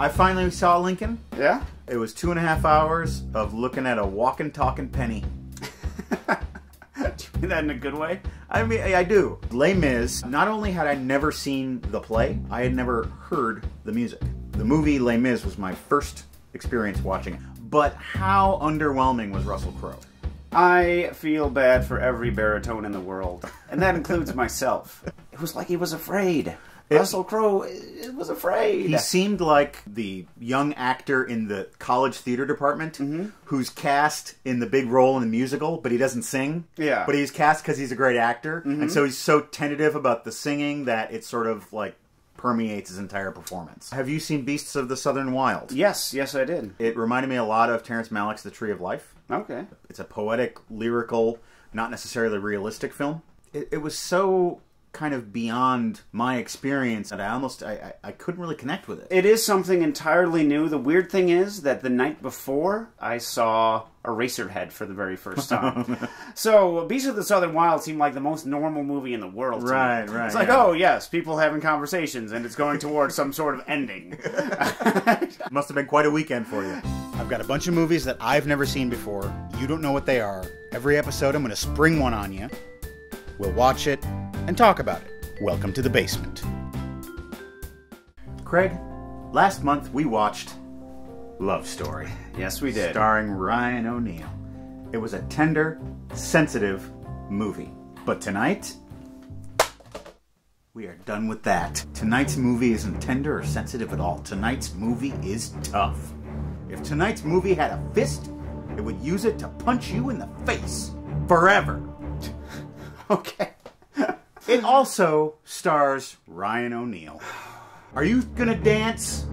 I finally saw Lincoln. Yeah? It was 2.5 hours of looking at a walking, talking penny. Do you mean that in a good way? I mean, I do. Les Mis, not only had I never seen the play, I had never heard the music. The movie Les Mis was my first experience watching it. But how underwhelming was Russell Crowe? I feel bad for every baritone in the world, and that includes myself. It was like he was afraid. Russell Crowe was afraid. He seemed like the young actor in the college theater department who's cast in the big role in the musical, but he doesn't sing. Yeah. But he's cast because he's a great actor, and so he's so tentative about the singing that it sort of like permeates his entire performance. Have you seen Beasts of the Southern Wild? Yes, I did. It reminded me a lot of Terrence Malick's The Tree of Life. Okay. It's a poetic, lyrical, not necessarily realistic film. It was so kind of beyond my experience that I couldn't really connect with it. It is something entirely new. The weird thing is that the night before, I saw Eraserhead for the very first time. So, Beasts of the Southern Wild seemed like the most normal movie in the world to me. Right. It's like, oh yes, people having conversations, and it's going towards some sort of ending. Must have been quite a weekend for you. I've got a bunch of movies that I've never seen before. You don't know what they are. Every episode, I'm going to spring one on you. We'll watch it and talk about it. Welcome to the basement. Craig, last month we watched Love Story. Yes, we did. Starring Ryan O'Neal. It was a tender, sensitive movie. But tonight, we are done with that. Tonight's movie isn't tender or sensitive at all. Tonight's movie is tough. If tonight's movie had a fist, it would use it to punch you in the face. Forever. Okay. It also stars Ryan O'Neal. Are you gonna dance?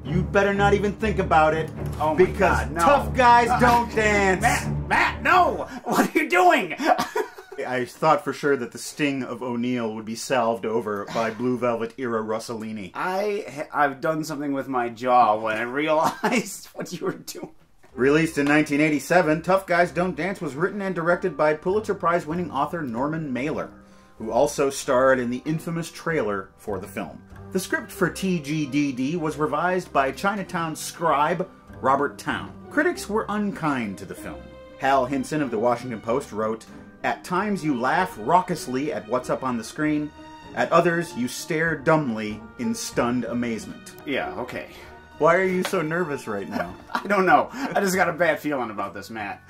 You better not even think about it. Oh my because God, no. Tough guys don't dance. Matt, no! What are you doing? I thought for sure that the sting of O'Neal would be salved over by Blue Velvet era Rossellini. I've done something with my jaw when I realized what you were doing. Released in 1987, Tough Guys Don't Dance was written and directed by Pulitzer Prize-winning author Norman Mailer, who also starred in the infamous trailer for the film. The script for TGDD was revised by Chinatown scribe Robert Towne. Critics were unkind to the film. Hal Hinson of the Washington Post wrote, "At times you laugh raucously at what's up on the screen. At others, you stare dumbly in stunned amazement." Yeah, okay. Why are you so nervous right now? I don't know. I just got a bad feeling about this, Matt.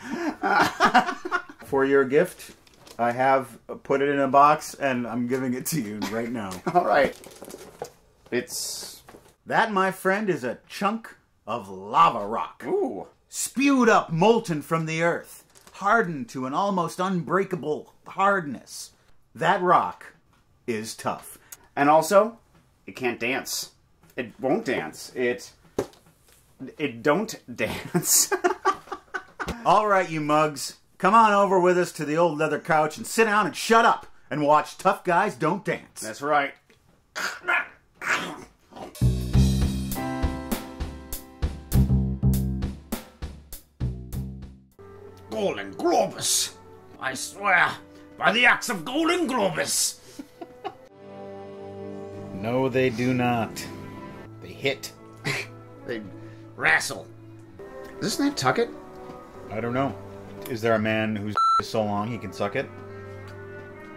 For your gift, I have put it in a box, and I'm giving it to you right now. All right. It's... That, my friend, is a chunk of lava rock. Ooh. Spewed up, molten from the earth, hardened to an almost unbreakable hardness. That rock is tough. And also, it can't dance. It won't dance. It don't dance. All right, you mugs. Come on over with us to the old leather couch and sit down and shut up and watch Tough Guys Don't Dance. That's right. Golden Globus. I swear, by the axe of Golden Globus. No, they do not. They hit. They wrestle. Is this Nantucket? I don't know. Is there a man whose is so long he can suck it?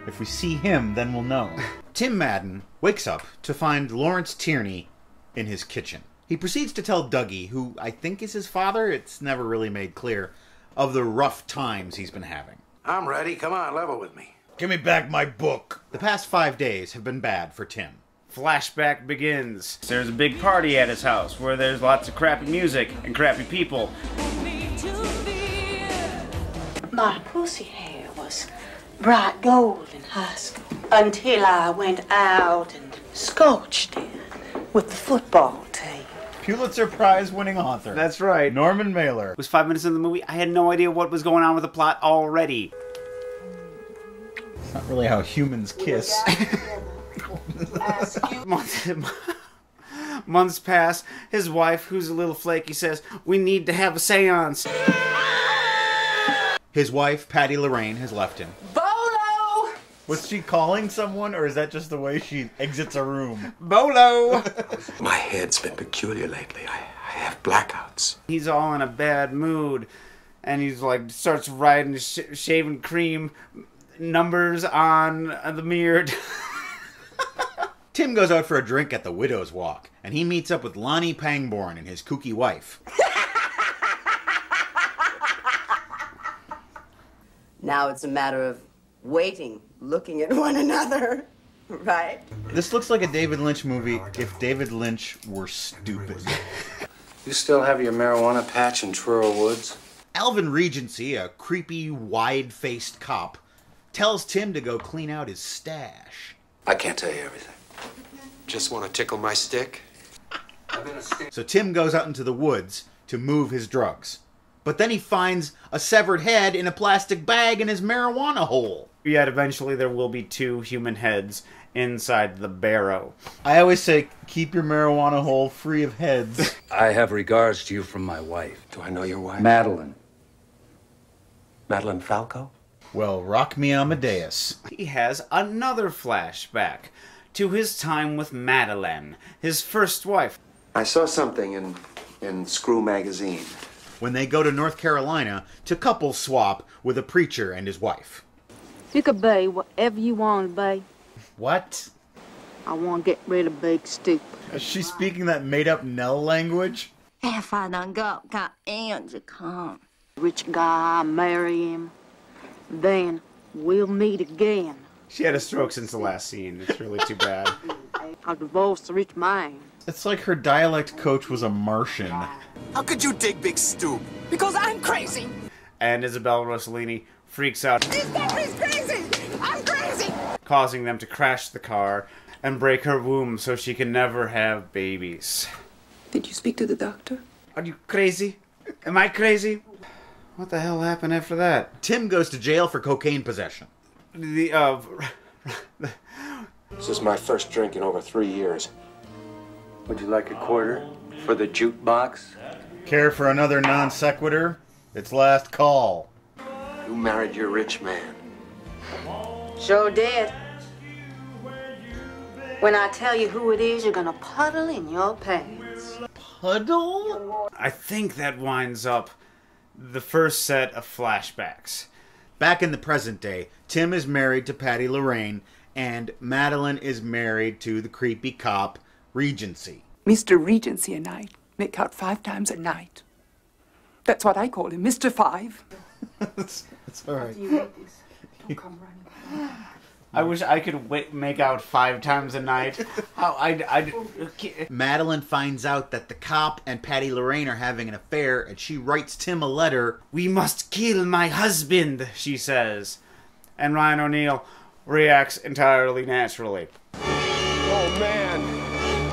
If we see him, then we'll know. Tim Madden wakes up to find Lawrence Tierney in his kitchen. He proceeds to tell Dougie, who I think is his father, it's never really made clear, of the rough times he's been having. I'm ready. Come on, level with me. Give me back my book. The past 5 days have been bad for Tim. Flashback begins. There's a big party at his house where there's lots of crappy music and crappy people. My pussy hair was bright gold in high school until I went out and scorched it with the football team. Pulitzer Prize winning author. That's right. Norman Mailer. It was 5 minutes into the movie. I had no idea what was going on with the plot already. It's not really how humans kiss. Months pass. His wife, who's a little flaky, says, "We need to have a seance." His wife, Patty Lorraine, has left him. Bolo! Was she calling someone, or is that just the way she exits a room? Bolo! My head's been peculiar lately. I have blackouts. He's all in a bad mood, and he's like, starts writing shaving cream numbers on the mirror. Tim goes out for a drink at the Widow's Walk, and he meets up with Lonnie Pangborn and his kooky wife. Now it's a matter of waiting, looking at one another, right? This looks like a David Lynch movie if David Lynch were stupid. You still have your marijuana patch in Truro Woods? Alvin Regency, a creepy, wide-faced cop, tells Tim to go clean out his stash. I can't tell you everything. Just want to tickle my stick? So Tim goes out into the woods to move his drugs. But then he finds a severed head in a plastic bag in his marijuana hole. Yet eventually there will be 2 human heads inside the barrow. I always say, keep your marijuana hole free of heads. I have regards to you from my wife. Do I know your wife? Madeline. Madeline Falco? Well, rock me Amadeus. He has another flashback to his time with Madeline, his first wife. I saw something in Screw magazine. When they go to North Carolina to couple swap with a preacher and his wife. You could be whatever you want to be. What? I want to get rid of Big Stupid. Is she speaking that made-up Nell language? If I done got Angie come. Rich guy, marry him. Then we'll meet again. She had a stroke since the last scene. It's really too bad. I'll divorce the rich man. It's like her dialect coach was a Martian. How could you dig Big Stoop? Because I'm crazy. And Isabella Rossellini freaks out, He's crazy. I'm crazy. causing them to crash the car and break her womb so she can never have babies. Did you speak to the doctor? Are you crazy? Am I crazy? What the hell happened after that? Tim goes to jail for cocaine possession. The, This is my first drink in over 3 years. Would you like a quarter for the jukebox? Care for another non sequitur? It's last call. You married your rich man. Sure did. When I tell you who it is, you're gonna puddle in your pants. Puddle? I think that winds up the first set of flashbacks. Back in the present day, Tim is married to Patty Lorraine, and Madeline is married to the creepy cop, Regency. Mr. Regency and I make out 5 times a night. That's what I call him, Mr. 5. That's all right. I wish I could make out 5 times a night. Madeline finds out that the cop and Patty Lorraine are having an affair, and she writes Tim a letter. We must kill my husband, she says. And Ryan O'Neal reacts entirely naturally. Oh, man.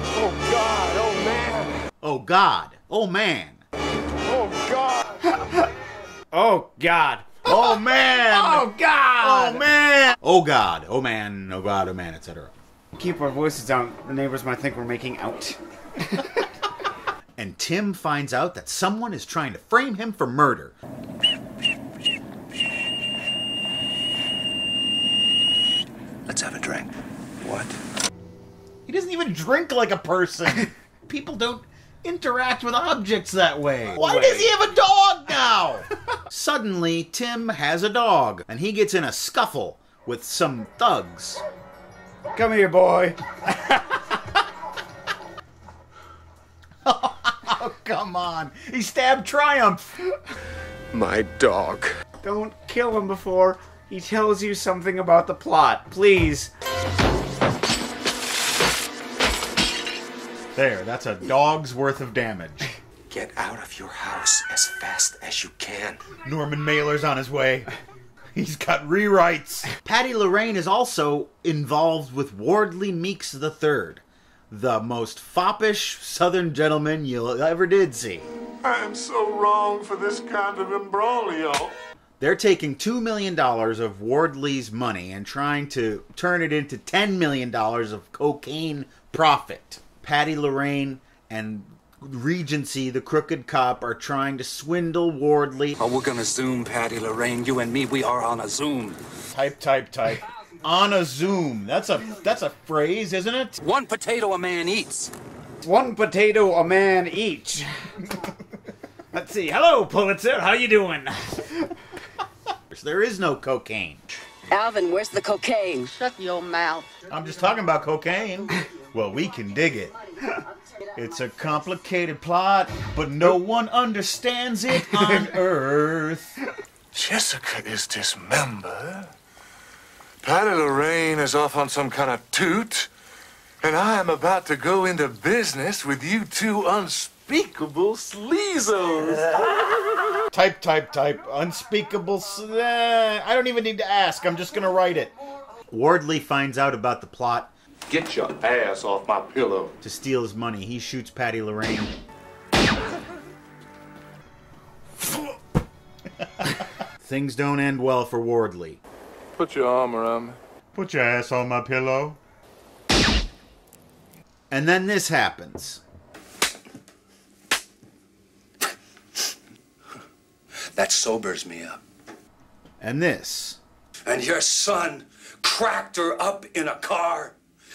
Oh, God. Oh, man. Oh, God. Oh, man. Oh, God. Oh, God. Oh, man. Oh, God. Oh, man. Oh, God. Oh, man. Oh, God. Oh, man, etc. Keep our voices down. The neighbors might think we're making out. And Tim finds out that someone is trying to frame him for murder. Let's have a drink. What? He doesn't even drink like a person. People don't interact with objects that way. Why does he have a dog now? Suddenly, Tim has a dog, and he gets in a scuffle with some thugs. Come here, boy. Oh, come on. He stabbed Triumph. My dog. Don't kill him before he tells you something about the plot, please. There, that's a dog's worth of damage. Get out of your house as fast as you can. Norman Mailer's on his way. He's got rewrites. Patty Lorraine is also involved with Wardley Meeks III, the most foppish Southern gentleman you ever did see. I am so wrong for this kind of imbroglio. They're taking $2 million of Wardley's money and trying to turn it into $10 million of cocaine profit. Patty Lorraine and Regency, the crooked cop, are trying to swindle Wardley. Oh, we're gonna Zoom, Patty Lorraine. You and me, we are on a Zoom. Type. On a Zoom. That's a phrase, isn't it? One potato a man eats. One potato a man each. Let's see. Hello, Pulitzer. How you doing? There is no cocaine. Alvin, where's the cocaine? Shut your mouth. I'm just talking about cocaine. Well, we can dig it. It's a complicated plot, but no one understands it on Earth. Jessica is dismembered. Patty Lorraine is off on some kind of toot. And I am about to go into business with you two unspeakable sleazos. Type. Unspeakable. I don't even need to ask. I'm just going to write it. Wardley finds out about the plot. Get your ass off my pillow. To steal his money, he shoots Patty Lorraine. Things don't end well for Wardley. Put your arm around me. Put your ass on my pillow. And then this happens. That sobers me up. And this. And your son cracked her up in a car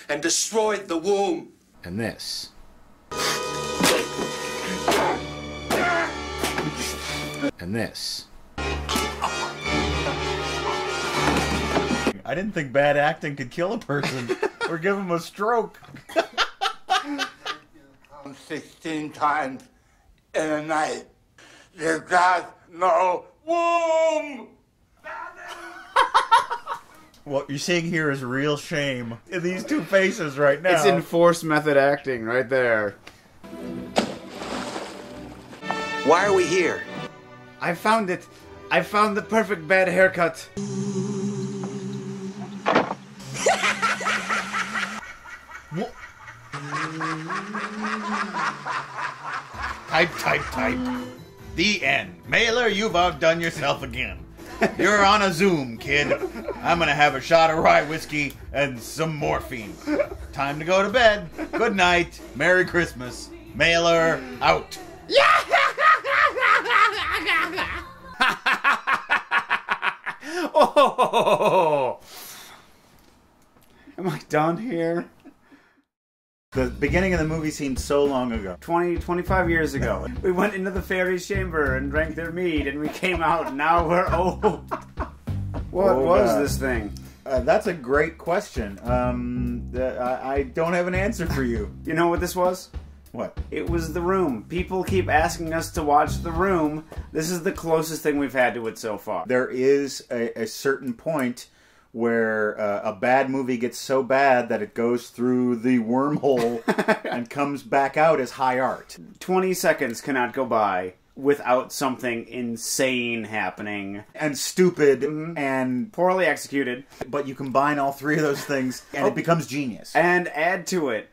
and destroyed the womb. And this. And this. I didn't think bad acting could kill a person or give him a stroke. 16 times in a night. You got no womb! What you're seeing here is real shame in these two faces right now. It's enforced method acting right there. Why are we here? I found it. I found the perfect bad haircut. Type. The end. Mailer, you've outdone yourself again. You're on a Zoom, kid. I'm gonna have a shot of rye whiskey and some morphine. Time to go to bed. Good night. Merry Christmas. Mailer, out. Oh! Am I done here? The beginning of the movie seemed so long ago. 25 years ago. We went into the fairies' chamber and drank their mead, and we came out, and now we're old. What was this thing? That's a great question. I don't have an answer for you. You know what this was? What? It was The Room. People keep asking us to watch The Room. This is the closest thing we've had to it so far. There is a certain point where a bad movie gets so bad that it goes through the wormhole and comes back out as high art. 20 seconds cannot go by without something insane happening. And stupid and poorly executed. But you combine all three of those things and it becomes genius. And add to it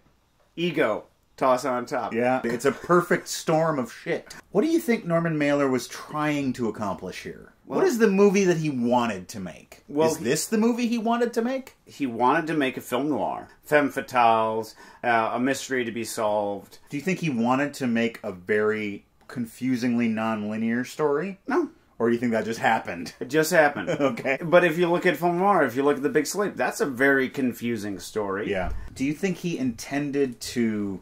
ego. Toss on top. Yeah, it's a perfect storm of shit. What do you think Norman Mailer was trying to accomplish here? Well, what is the movie that he wanted to make? Well, is this the movie he wanted to make? He wanted to make a film noir. Femme fatales, a mystery to be solved. Do you think he wanted to make a very confusingly non-linear story? No. Or do you think that just happened? It just happened. Okay. But if you look at film noir, if you look at The Big Sleep, that's a very confusing story. Yeah. Do you think he intended to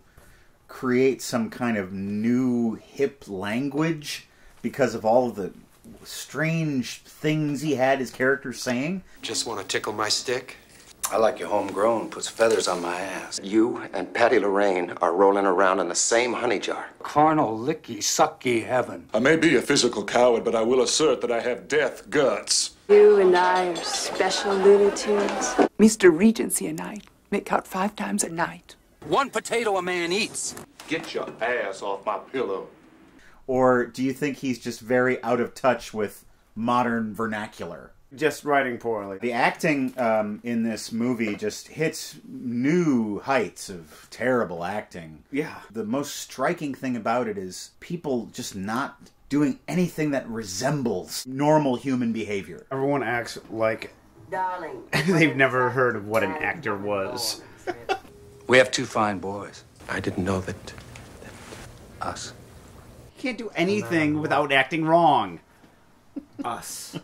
create some kind of new hip language because of all of the strange things he had his characters saying? Just want to tickle my stick? I like your homegrown, puts feathers on my ass. You and Patty Lorraine are rolling around in the same honey jar. Carnal, licky, sucky heaven. I may be a physical coward, but I will assert that I have death guts. You and I are special Looney Tunes. Mr. Regency and I make out 5 times a night. One potato a man eats. Get your ass off my pillow. Or do you think he's just very out of touch with modern vernacular? Just writing poorly. The acting in this movie just hits new heights of terrible acting. Yeah. The most striking thing about it is people just not doing anything that resembles normal human behavior. Everyone acts like Darling. they've never heard of what an actor was. We have 2 fine boys. I didn't know that us. You can't do anything without acting wrong. Us.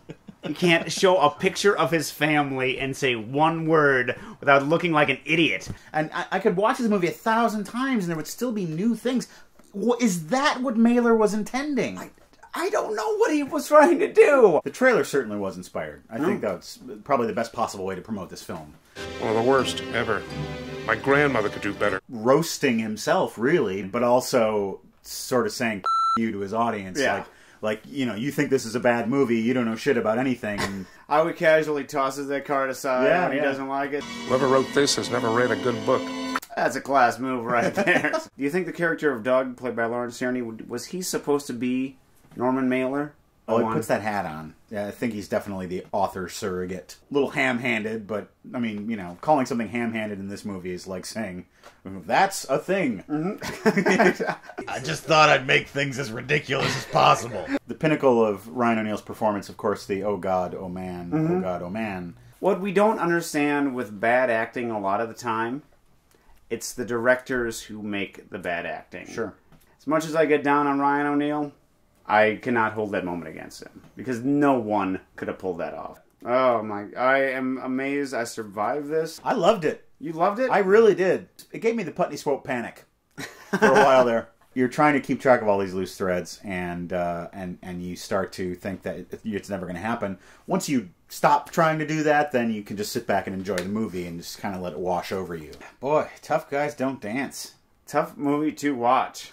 He can't show a picture of his family and say one word without looking like an idiot. And I could watch this movie 1,000 times and there would still be new things. Is that what Mailer was intending? I don't know what he was trying to do. The trailer certainly was inspired. I think that's probably the best possible way to promote this film. One of the worst ever. My grandmother could do better. Roasting himself, really, but also sort of saying you to his audience. Yeah. Like, you know, you think this is a bad movie, you don't know shit about anything. And I would casually tosses that card aside when he doesn't like it. Whoever wrote this has never read a good book. That's a class move right there. Do you think the character of Doug, played by Lawrence Tierney, was he supposed to be Norman Mailer? Oh, he puts that hat on. Yeah, I think he's definitely the author surrogate. A little ham-handed, but, I mean, you know, calling something ham-handed in this movie is like saying, that's a thing. I just thought I'd make things as ridiculous as possible. The pinnacle of Ryan O'Neal's performance, of course, the oh God, oh man, oh God, oh man. What we don't understand with bad acting a lot of the time, it's the directors who make the bad acting. Sure. As much as I get down on Ryan O'Neal, I cannot hold that moment against him. Because no one could have pulled that off. Oh my, I am amazed I survived this. I loved it. You loved it? I really did. It gave me the Putney Swope panic for a while there. You're trying to keep track of all these loose threads, and you start to think that it's never going to happen. Once you stop trying to do that, then you can just sit back and enjoy the movie and just kind of let it wash over you. Boy, Tough Guys Don't Dance. Tough movie to watch.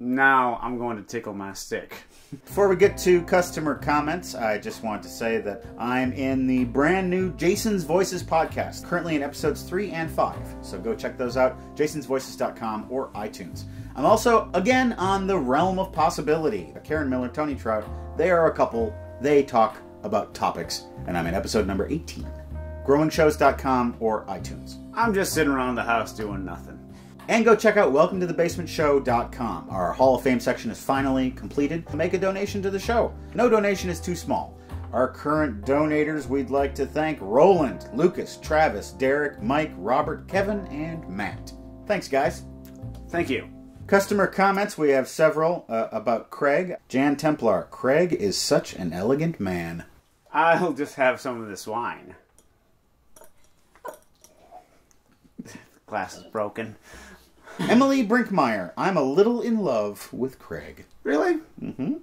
Now I'm going to tickle my stick. Before we get to customer comments, I just want to say that I'm in the brand new Jason's Voices podcast, currently in episodes 3 and 5. So go check those out, jasonsvoices.com or iTunes. I'm also, again, on the Realm of Possibility. Karen Miller, Tony Trout, they are a couple. They talk about topics, and I'm in episode number 18. Growingshows.com or iTunes. I'm just sitting around the house doing nothing. And go check out WelcomeToTheBasementShow.com. Our Hall of Fame section is finally completed. Make a donation to the show. No donation is too small. Our current donators, we'd like to thank Roland, Lucas, Travis, Derek, Mike, Robert, Kevin, and Matt. Thanks, guys. Thank you. Customer comments, we have several about Craig. Jan Templar, Craig is such an elegant man. I'll just have some of this wine. Glass is broken. Emily Brinkmeyer, I'm a little in love with Craig. Really? Mm-hmm.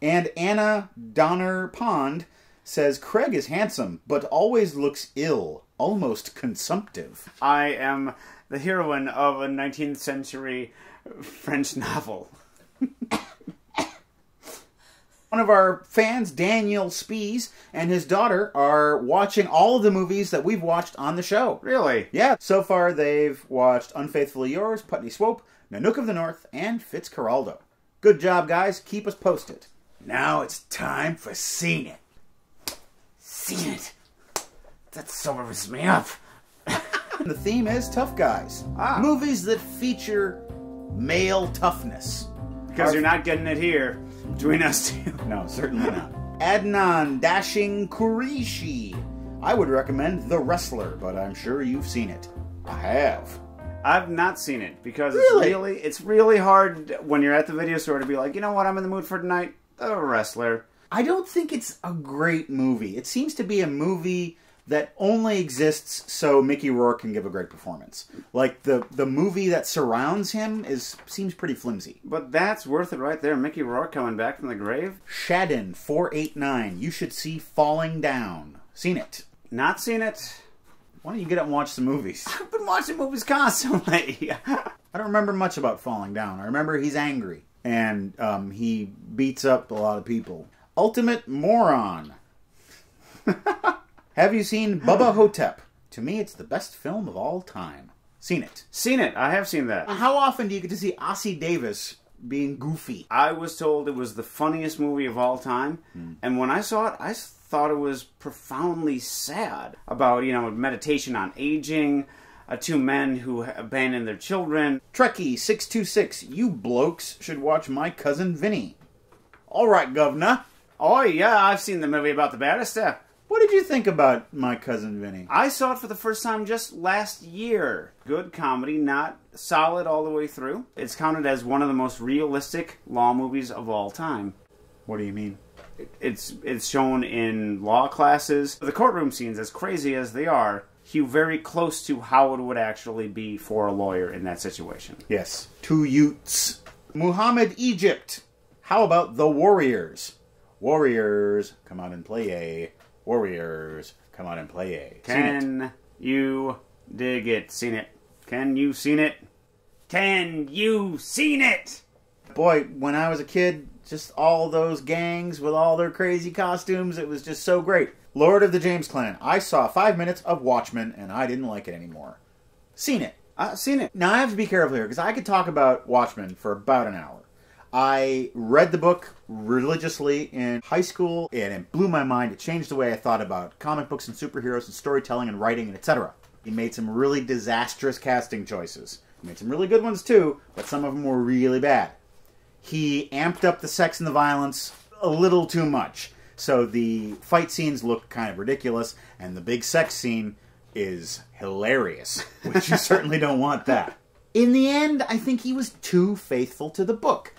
And Anna Donner Pond says, Craig is handsome, but always looks ill, almost consumptive. I am the heroine of a 19th century French novel. One of our fans, Daniel Spees, and his daughter are watching all of the movies that we've watched on the show. Really? Yeah. So far, they've watched Unfaithfully Yours, Putney Swope, Nanook of the North, and Fitzcarraldo. Good job, guys. Keep us posted. Now it's time for Seen It. Seen It. That sobers me up. The theme is Tough Guys. Movies that feature male toughness. Because you're not getting it here. Between us two. No, certainly not. Adnan Dashing Qureshi. I would recommend The Wrestler, but I'm sure you've seen it. I have. I've not seen it because Really? it's really hard when you're at the video store to be like, you know what I'm in the mood for tonight? The Wrestler. I don't think it's a great movie. It seems to be a movie that only exists so Mickey Rourke can give a great performance. Like, the movie that surrounds him seems pretty flimsy. But that's worth it right there. Mickey Rourke coming back from the grave. Shadden 489. You should see Falling Down. Seen it? Not seen it. Why don't you get up and watch some movies? I've been watching movies constantly. I don't remember much about Falling Down. I remember he's angry. And he beats up a lot of people. Ultimate Moron. Have you seen Bubba Hotep? To me, it's the best film of all time. Seen it? Seen it. I have seen that. How often do you get to see Ossie Davis being goofy? I was told it was the funniest movie of all time. And when I saw it, I thought it was profoundly sad. About, meditation on aging, two men who abandon their children. Trekkie 626, you blokes should watch My Cousin Vinny. All right, governor. Oh, yeah, I've seen the movie about the barrister. What did you think about My Cousin Vinny? I saw it for the first time just last year. Good comedy, not solid all the way through. It's counted as one of the most realistic law movies of all time. What do you mean? It's shown in law classes. The courtroom scenes, as crazy as they are, hew very close to how it would actually be for a lawyer in that situation. Yes. 2 Utes. Muhammad Egypt. How about the Warriors? Warriors, come out and play. Warriors, come out and play. Can you dig it? Seen it? Can you seen it? Can you seen it? Boy, when I was a kid, just all those gangs with all their crazy costumes, it was just so great. Lord of the James Clan. I saw 5 minutes of Watchmen, and I didn't like it anymore. Seen it. Seen it. Now, I have to be careful here, because I could talk about Watchmen for about an hour. I read the book religiously in high school, and it blew my mind. It changed the way I thought about comic books and superheroes and storytelling and writing and etc. He made some really disastrous casting choices. He made some really good ones too, but some of them were really bad. He amped up the sex and the violence a little too much. So the fight scenes look kind of ridiculous, and the big sex scene is hilarious, which you certainly don't want that. In the end, I think he was too faithful to the book.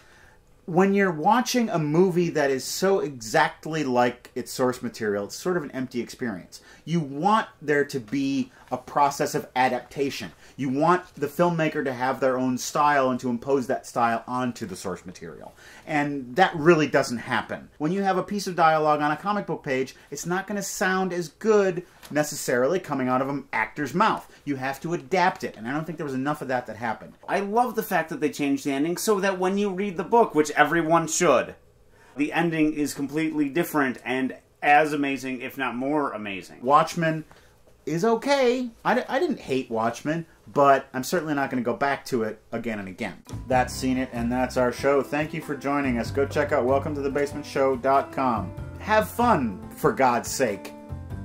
When you're watching a movie that is so exactly like its source material, it's sort of an empty experience. You want there to be a process of adaptation. You want the filmmaker to have their own style and to impose that style onto the source material. And that really doesn't happen. When you have a piece of dialogue on a comic book page, it's not going to sound as good necessarily coming out of an actor's mouth. You have to adapt it, and I don't think there was enough of that happened. I love the fact that they changed the ending so that when you read the book, which everyone should, the ending is completely different and as amazing, if not more amazing. Watchmen is okay. I didn't hate Watchmen, but I'm certainly not going to go back to it again and again. That's Seen It, and that's our show. Thank you for joining us. Go check out welcometothebasementshow.com. Have fun, for God's sake.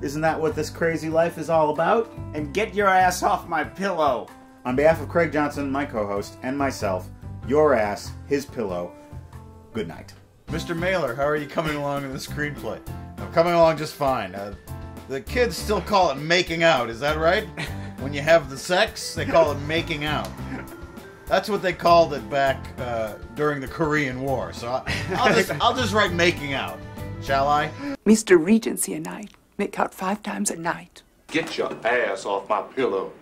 Isn't that what this crazy life is all about? And get your ass off my pillow. On behalf of Craig Johnson, my co-host, and myself, your ass, his pillow, good night. Mr. Mailer, how are you coming along in the screenplay? I'm coming along just fine. The kids still call it making out, is that right? When you have the sex, they call it making out. That's what they called it back during the Korean War. So I'll just write making out, shall I? Mr. Regency and I make out 5 times a night. Get your ass off my pillow.